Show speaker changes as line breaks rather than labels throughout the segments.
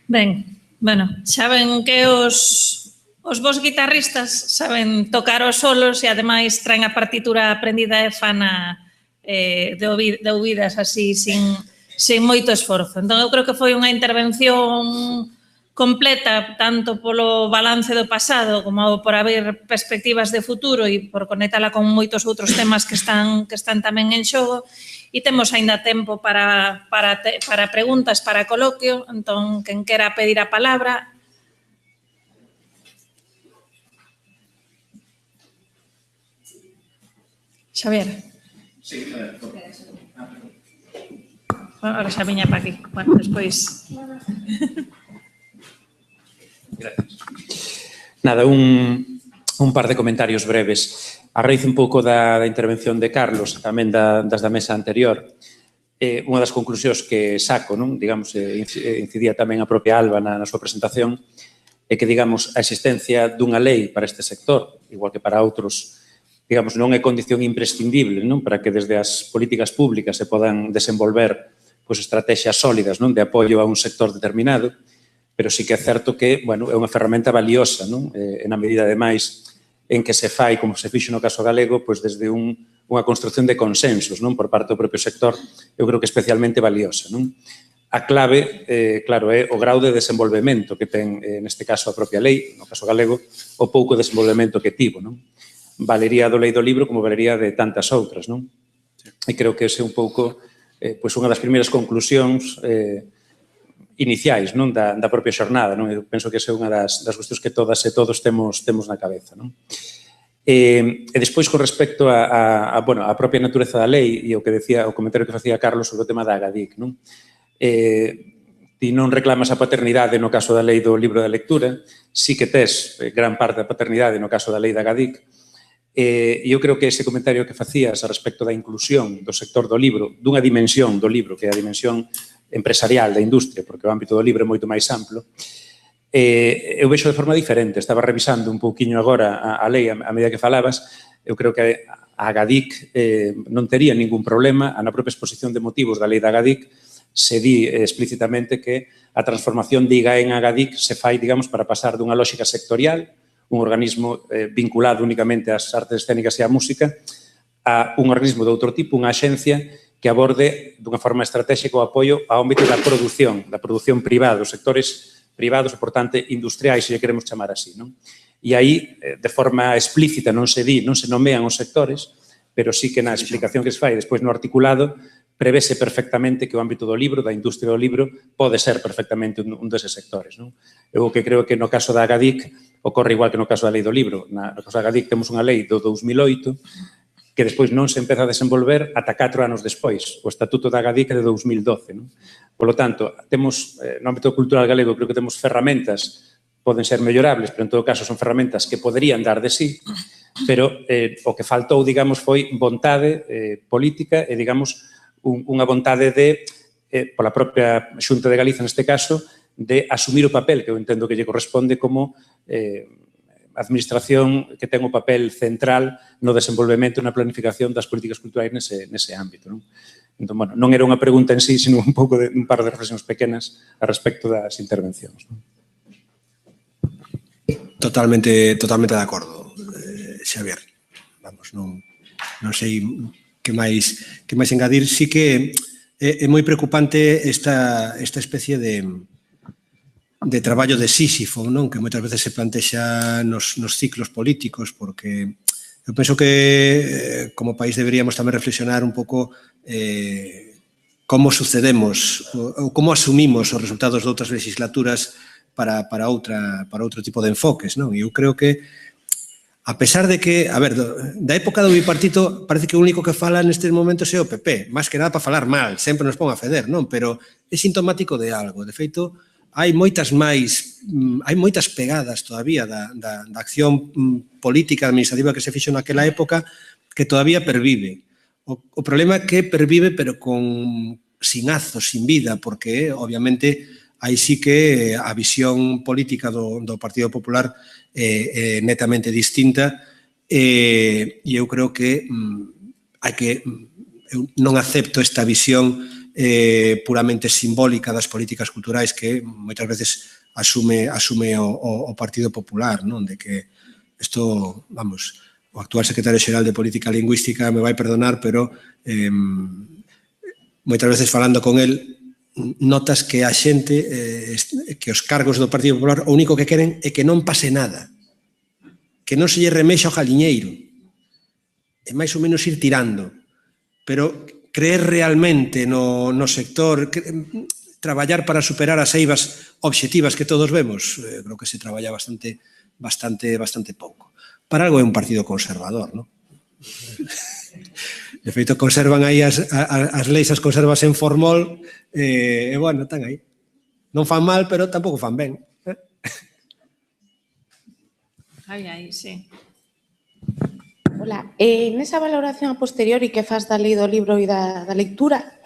Ben, bueno, xa ven que os vos guitarristas saben tocar os solos e ademais traen a partitura aprendida e fana de ouvidas así sin moito esforzo. Entón eu creo que foi unha intervención completa tanto polo balance do pasado como por haber perspectivas de futuro e por conectala con moitos outros temas que están tamén en xogo. E temos aínda tempo para preguntas, para coloquio. Entón, quen quera pedir a palabra. Xavier.
Sí,
Ahora xa viña para aquí. Bueno, despois...
Gracias. Nada, un par de comentarios breves. A raíz un pouco da intervención de Carlos, tamén das da mesa anterior, unha das conclusións que saco, non, digamos, incidía tamén a propia Alba na súa presentación, é que, digamos, a existencia dunha lei para este sector, igual que para outros, digamos, non é condición imprescindible, non, para que desde as políticas públicas se podan desenvolver pois, estrategias sólidas, non, de apoio a un sector determinado, pero sí que é certo que, bueno, é unha ferramenta valiosa, non, na medida, ademais, en que se fai, como se fixo no caso galego, pois desde unha construcción de consensos, non, por parte do propio sector, eu creo que especialmente valiosa, non? A clave, claro, é o grau de desenvolvemento que ten, neste caso, a propia lei, no caso galego, o pouco desenvolvemento que tivo, non? Valería do lei do libro como valería de tantas outras, non? E creo que ese é un pouco, pois, unha das primeiras conclusións iniciais, non, da propia xornada, non? Eu penso que esa é unha das cuestións que todas e todos temos na cabeza, non? E despois, con respecto a propia natureza da lei e o que decía, o comentario que facía Carlos sobre o tema da Agadic, non? Ti non reclamas a paternidade no caso da lei do libro da lectura, sí que tes gran parte da paternidade no caso da lei da Agadic, e eu creo que ese comentario que facías a respecto da inclusión do sector do libro, dunha dimensión do libro, que é a dimensión empresarial da industria, porque o ámbito do libro é moito máis amplo, eu vexo de forma diferente. Estaba revisando un pouquiño agora a lei a medida que falabas. Eu creo que a Agadic non tería ningún problema. Na propia exposición de motivos da lei da Agadic se di explícitamente que a transformación de IGA en Agadic se fai, digamos, para pasar dunha lógica sectorial, un organismo vinculado únicamente ás artes escénicas e á música, a un organismo de outro tipo, unha axencia que aborde dunha forma estratégica o apoio ao ámbito da produción privada, dos sectores privados e, por tanto, industriais, se lle queremos chamar así, non? E aí, de forma explícita, non se nomean os sectores, pero sí que na explicación que se fai, despois no articulado, prevese perfectamente que o ámbito do libro, da industria do libro, pode ser perfectamente un deses sectores, non? Eu que creo que no caso da Agadic ocorre igual que no caso da lei do libro. No caso da Agadic temos unha lei do 2008 que despois non se empeza a desenvolver ata 4 anos despois. O Estatuto da Agadic é de 2012. Non? Por lo tanto, temos, no ámbito cultural galego, creo que temos ferramentas, poden ser mellorables, pero en todo caso son ferramentas que poderían dar de sí, pero o que faltou, digamos, foi vontade política e, digamos, unha vontade de, pola propia Xunta de Galiza, neste caso, de asumir o papel que eu entendo que lle corresponde como administración que ten o papel central no desenvolvemento e na planificación das políticas culturais nese ámbito. Non? Entón, bueno, non era unha pregunta en sí, sino un par de reflexións pequenas a respecto das intervencións. Non?
Totalmente de acordo, Xavier. Vamos, non sei que máis engadir. Sí que é moi preocupante esta especie de traballo de Sísifo, non? Que moitas veces se plantexa nos ciclos políticos, porque eu penso que como país deberíamos tamén reflexionar un pouco como sucedemos ou como asumimos os resultados de outras legislaturas para outro tipo de enfoques, non? E eu creo que, a pesar de que, a ver, da época do bipartito, parece que o único que fala nestes momentos é o PP, máis que nada para falar mal, sempre nos pon a feder, non? Pero é sintomático de algo. De feito, hai moitas pegadas todavía da acción política administrativa que se fixo naquela época que todavía pervive. O problema é que pervive pero sin azos, sin vida, porque obviamente aí sí que a visión política do Partido Popular é netamente distinta e eu creo que eu non acepto esta visión puramente simbólica das políticas culturais que moitas veces asume o Partido Popular, non? De que isto, vamos, o actual secretario xeral de Política Lingüística me vai perdonar, pero moitas veces falando con el notas que a xente, que os cargos do Partido Popular o único que queren é que non pase nada, que non se lle remexa o galiñeiro, e máis ou menos ir tirando, pero creer realmente no sector, traballar para superar as eivas obxectivas que todos vemos, creo que se traballa bastante pouco. Para algo é un partido conservador, non? De feito, conservan aí as leis, as conservas en formol, e, bueno, están aí. Non fan mal, pero tampouco fan ben.
Aí, sí.
Hola, nesa valoración a posteriori que faz da lei do libro e da lectura,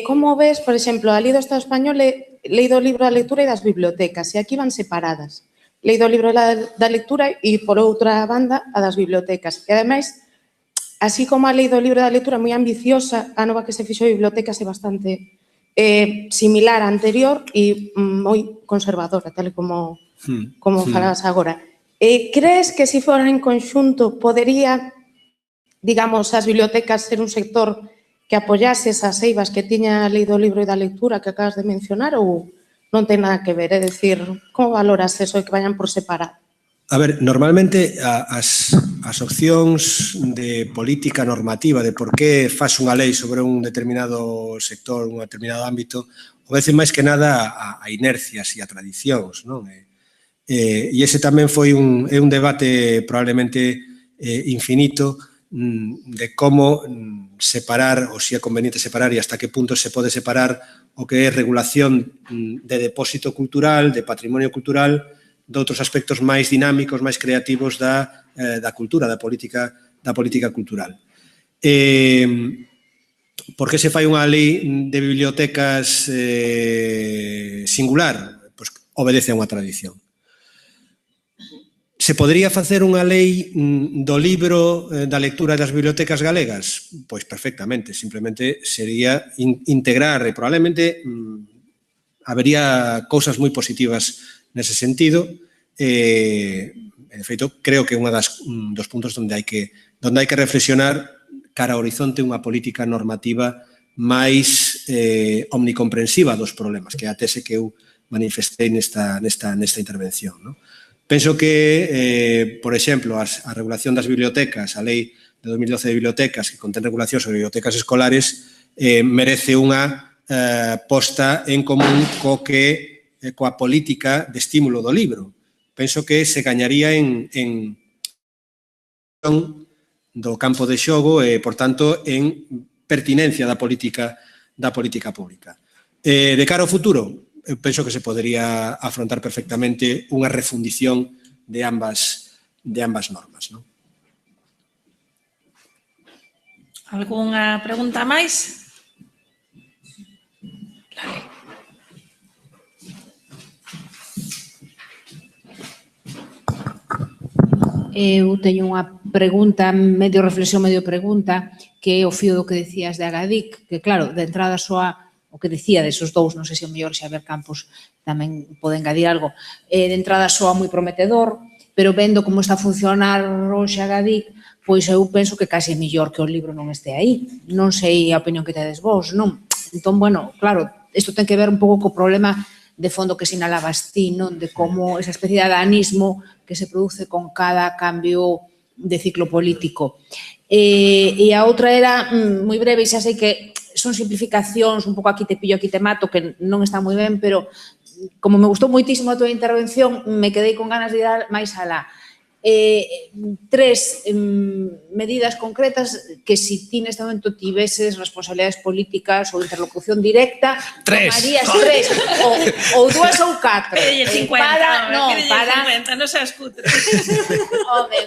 como ves, por exemplo, a lei do Estado español é lei do libro da lectura e das bibliotecas, e aquí van separadas. Lei do libro da lectura e, por outra banda, a das bibliotecas. E, ademais, así como a lei do libro da lectura é moi ambiciosa, a nova que se fixo de bibliotecas é bastante similar á anterior e moi conservadora, tal como falabas agora. Crees que se fora en conxunto podería, digamos, as bibliotecas ser un sector que apoyase esas eivas que tiña a lei do libro e da lectura que acabas de mencionar ou non ten nada que ver? É dicir, como valoras eso de que vayan por separado?
A ver, normalmente as opcións de política normativa de por que faz unha lei sobre un determinado sector, un determinado ámbito, obedecen máis que nada a inercias e a tradicións, non? E ese tamén foi un debate probablemente infinito de como separar, ou se é conveniente separar e hasta que punto se pode separar o que é regulación de depósito cultural, de patrimonio cultural, de outros aspectos máis dinámicos, máis creativos da cultura, da política cultural. Por que se fai unha lei de bibliotecas singular? Pois obedece a unha tradición. Se podería facer unha lei do libro da lectura das bibliotecas galegas? Pois perfectamente, simplemente sería integrar e probablemente habería cousas moi positivas nese sentido. De feito, creo que é un dos puntos onde hai que reflexionar cara ao horizonte unha política normativa máis omnicomprensiva dos problemas, que é a tese que eu manifestei nesta intervención. Penso que, por exemplo, a regulación das bibliotecas, a lei de 2012 de bibliotecas, que contén regulación sobre bibliotecas escolares, merece unha posta en común coa política de estímulo do libro. Penso que se gañaría en do campo de xogo e, por tanto, en pertinencia da política pública. De cara ao futuro, penso que se podería afrontar perfectamente unha refundición de ambas normas.
Algunha pregunta máis?
Eu teño unha pregunta, medio reflexión, medio pregunta, que é o fío do que decías de Agadic, que claro, de entrada soa o que decía desos dous, non sei se o mellor Xavier Campos tamén pode engadir algo, de entrada soa moi prometedor, pero vendo como está a funcionar hoxe Agadic, pois eu penso que case é mellor que o libro non este aí. Non sei a opinión que tedes vos, non? Entón, bueno, claro, isto ten que ver un pouco co problema de fondo que sinalabas ti, non? De como esa especie de adanismo que se produce con cada cambio de ciclo político. E a outra era, moi breve, xa sei que son simplificacións, un pouco aquí te pillo, aquí te mato, que non está moi ben, pero como me gustou moitísimo a tua intervención, me quedei con ganas de ir máis alá. 3 medidas concretas que si ti neste momento tiveses responsabilidades políticas ou interlocución directa, tomarías 3 ou 2 ou 4
Que 50, non seas cutre.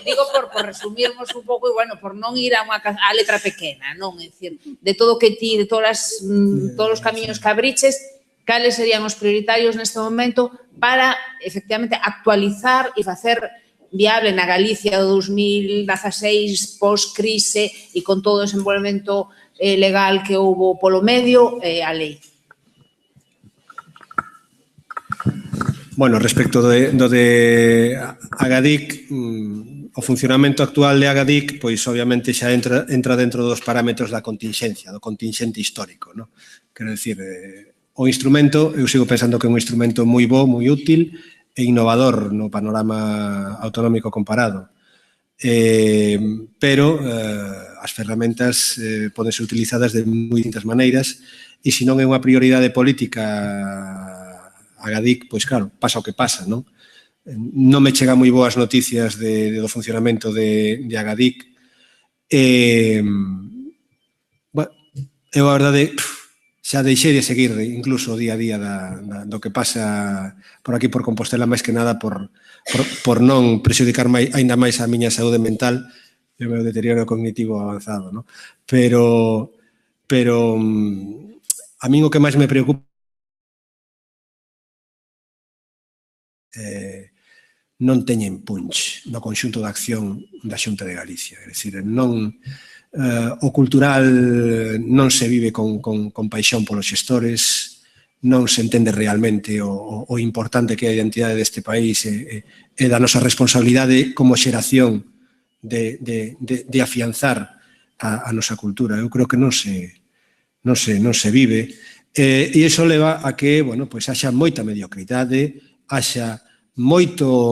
Digo por resumirmos un pouco e, bueno, por non ir a letra pequena, non? É dicir, de todo o que ti, de todos os camiños que abriches, cales serían os prioritarios neste momento para, efectivamente, actualizar e facer viable na Galicia do 2016 post-crise e con todo o desenvolvemento legal que houbo polo medio e a lei.
Bueno, respecto do de Agadic, o funcionamento actual de Agadic, pois obviamente xa entra dentro dos parámetros da continxencia, do contingente histórico, non? Quero dicir, o instrumento, eu sigo pensando que é un instrumento moi bo, moi útil e innovador no panorama autonómico comparado. Pero as ferramentas poden ser utilizadas de moi distintas maneiras e se non é unha prioridade política Agadic, pois claro, pasa o que pasa, non? Non me chegan moi boas noticias do funcionamento de Agadic. Bueno, eu a verdade xa deixei de seguir incluso o día a día do que pasa por aquí por Compostela, máis que nada por non prexudicar aínda máis a miña saúde mental e o meu deterioro cognitivo avanzado, non? Pero a min o que máis me preocupa non teñen punch no conxunto de acción da Xunta de Galicia. É dicir, non, o cultural non se vive con paixón polos xestores, non se entende realmente o importante que é a identidade deste país e da nosa responsabilidade como xeración de afianzar a nosa cultura. Eu creo que non se vive e iso leva a que, bueno, pois haxa moita mediocridade, haxa moita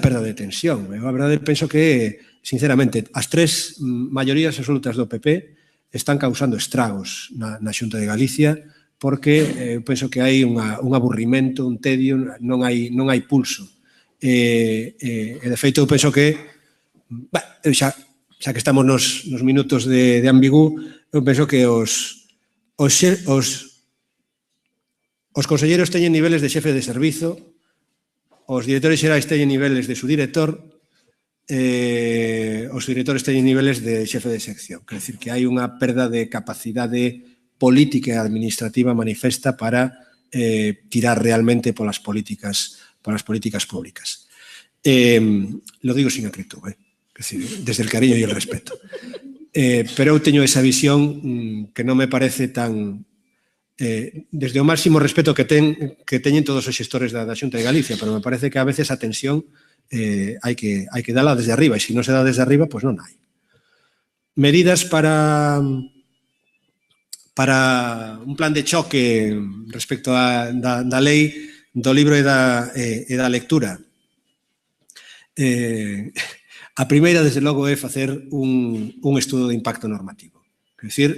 perda de tensión. Eu, a verdade, penso que, sinceramente, as tres maiorías absolutas do PP están causando estragos na Xunta de Galicia porque penso que hai un aburrimento, un tedio, non hai pulso. E, de feito, eu penso que, xa que estamos nos minutos de ambigú, eu penso que os conselleiros teñen niveles de xefe de servizo, os directores xerais teñen niveles de subdirector, os directores teñen niveles de xefe de sección. Quer dizer que hai unha perda de capacidade política e administrativa manifesta para tirar realmente polas políticas públicas. Lo digo sin acritud, desde el cariño e el respeto. Pero eu teño esa visión que non me parece tan... desde o máximo respeto que teñen todos os xestores da Xunta de Galicia, pero me parece que a veces a tensión hai que dala desde arriba, e se non se dá desde arriba, pois non hai. Medidas para un plan de choque respecto da lei do libro e da lectura. A primeira, desde logo, é facer un estudo de impacto normativo. Quer dizer,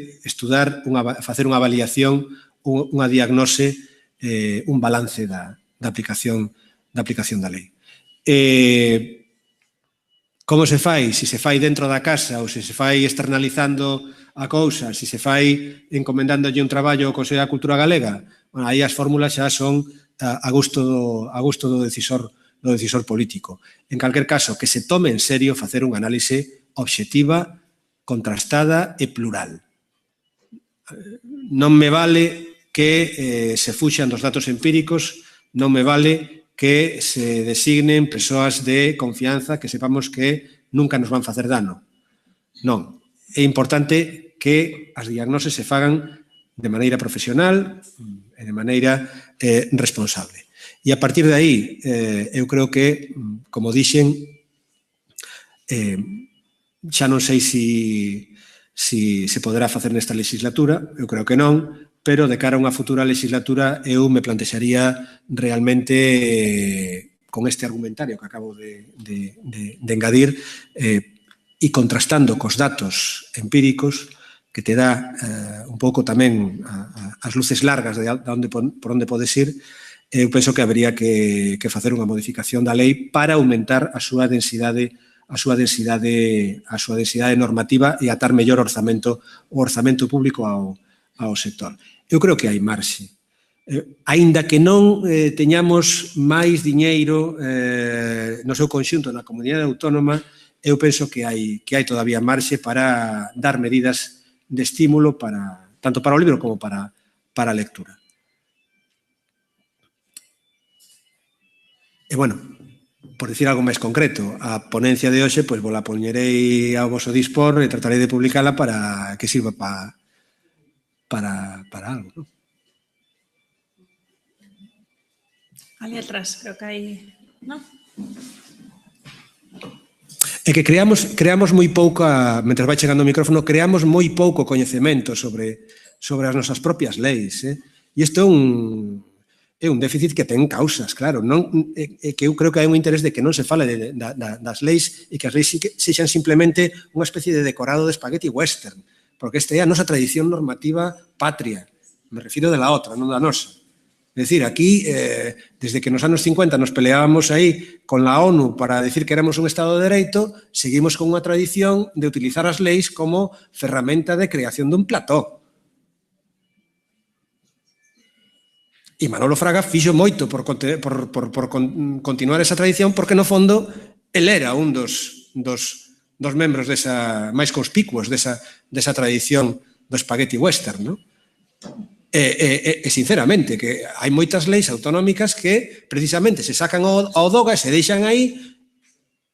facer unha avaliación, unha diagnose, un balance da aplicación da lei. Como se fai? Se se fai dentro da casa ou se se fai externalizando a cousa, se se fai encomendándolle un traballo ao Consello da Cultura Galega, bueno, aí as fórmulas xa son a gusto do decisor político. En calquer caso, que se tome en serio facer unha análise obxectiva, contrastada e plural. Non me vale que se fuxan dos datos empíricos, non me vale que se designen persoas de confianza que sepamos que nunca nos van facer dano. Non. É importante que as diagnoses se fagan de maneira profesional e de maneira responsable. E a partir de aí, eu creo que, como dixen, xa non sei se poderá facer nesta legislatura, eu creo que non, pero de cara a unha futura legislatura eu me plantexaría realmente con este argumentario que acabo de engadir e contrastando cos datos empíricos que te dá un pouco tamén as luces largas por onde podes ir, eu penso que habería que facer unha modificación da lei para aumentar a súa densidade normativa e atar mellor o orzamento público ao sector. Eu creo que hai marxe. Aínda que non teñamos máis diñeiro no seu conxunto na comunidade autónoma, eu penso que hai todavía marxe para dar medidas de estímulo tanto para o libro como para a lectura. E, bueno, por decir algo máis concreto, a ponencia de hoxe, pois vos la poñerei ao vosso dispor e tratarei de publicala para que sirva para algo, non?
Ali atrás, creo que hai... ¿no?
É que creamos moi pouco, mentre vai chegando o micrófono, creamos moi pouco coñecemento sobre as nosas propias leis. E isto é un déficit que ten causas, claro. É que eu creo que hai un interés de que non se fale das leis e que as leis sexan simplemente unha especie de decorado de spaghetti western, porque esta é a nosa tradición normativa patria. Me refiro de la outra, non da nosa. Es decir, aquí, desde que nos anos 50 nos peleábamos aí con la ONU para decir que éramos un Estado de Dereito, seguimos con unha tradición de utilizar as leis como ferramenta de creación dun plató. E Manolo Fraga fixo moito por continuar esa tradición porque, no fondo, el era un dos membros máis conspicuos desa tradición do spaghetti western, non? E sinceramente, que hai moitas leis autonómicas que precisamente se sacan ao doga e se deixan aí.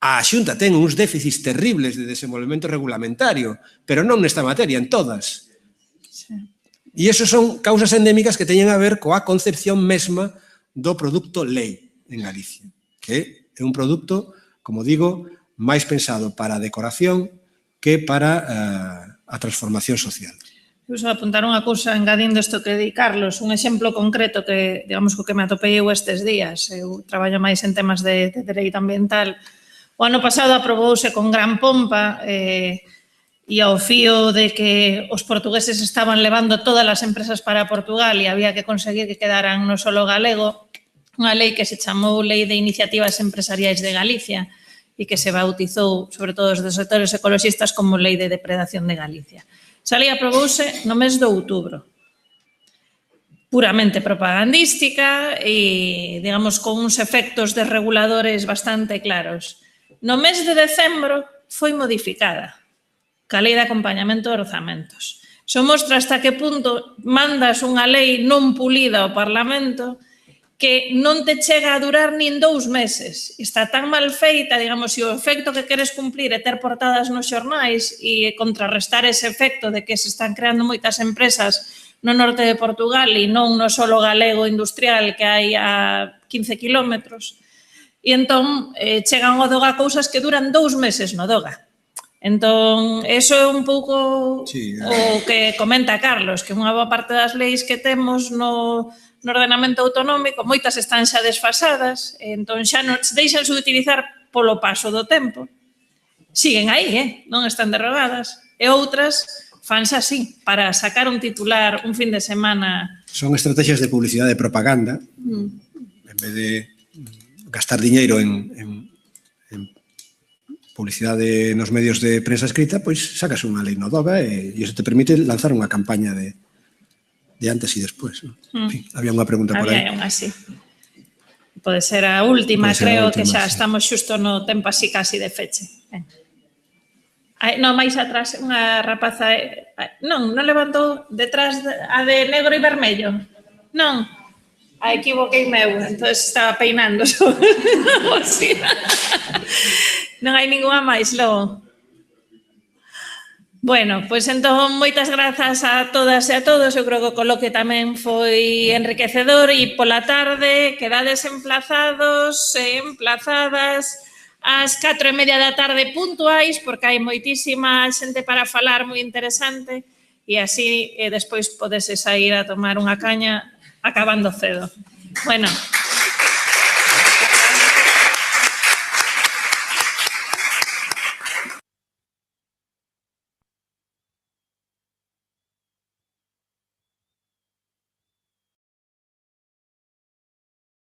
A Xunta ten uns déficits terribles de desenvolvemento regulamentario, pero non nesta materia, en todas. E iso son causas endémicas que teñen a ver coa concepción mesma do produto lei en Galicia, que é un produto, como digo, máis pensado para a decoración que para a transformación social.
Eu só apuntar unha cousa engadindo isto que di Carlos, un exemplo concreto que, digamos, co que me atopei eu estes días. Eu traballo máis en temas de dereito ambiental. O ano pasado aprobouse con gran pompa e ao fío de que os portugueses estaban levando todas as empresas para Portugal e había que conseguir que quedaran no solo galego, unha lei que se chamou Lei de Iniciativas Empresariais de Galicia e que se bautizou, sobre todo os dos sectores ecoloxistas, como Lei de Depredación de Galicia. Esa lei aprobouse no mes de outubro. Puramente propagandística e, digamos, con uns efectos desreguladores bastante claros. No mes de decembro foi modificada ca lei de acompañamento de orzamentos. Iso mostra hasta que punto mandas unha lei non pulida ao Parlamento que non te chega a durar nin 2 meses. Está tan mal feita, digamos, se o efecto que queres cumplir é ter portadas nos xornais e contrarrestar ese efecto de que se están creando moitas empresas no norte de Portugal e non no solo galego industrial que hai a 15 kilómetros. E entón chegan ao doga cousas que duran 2 meses no doga. Entón, eso é un pouco o que comenta Carlos, que unha boa parte das leis que temos no ordenamento autonómico, moitas están xa desfasadas, entón xa non deixanse de utilizar polo paso do tempo. Siguen aí, non están derrogadas. E outras fanse así, para sacar un titular un fin de semana.
Son estrategias de publicidade e propaganda. En vez de gastar diñeiro en publicidade nos medios de prensa escrita, pois sacas unha lei no doga e iso te permite lanzar unha campaña de antes e despois. En fin, había unha pregunta por aí.
Había unha, sí. Pode ser a última, creo que xa estamos xusto no tempo así casi de feche. Non, máis atrás, unha rapaza... Non levantou detrás a de negro e vermello. Non. Equivoquei meu, entón estaba peinando. Non hai ninguna máis, logo. Bueno, pois entón, moitas grazas a todas e a todos. Eu creo que o coloque tamén foi enriquecedor e pola tarde quedades emplazados e emplazadas ás 4:30 da tarde puntuais, porque hai moitísima xente para falar moi interesante e así despois podeses sair a tomar unha caña acabando cedo. Bueno,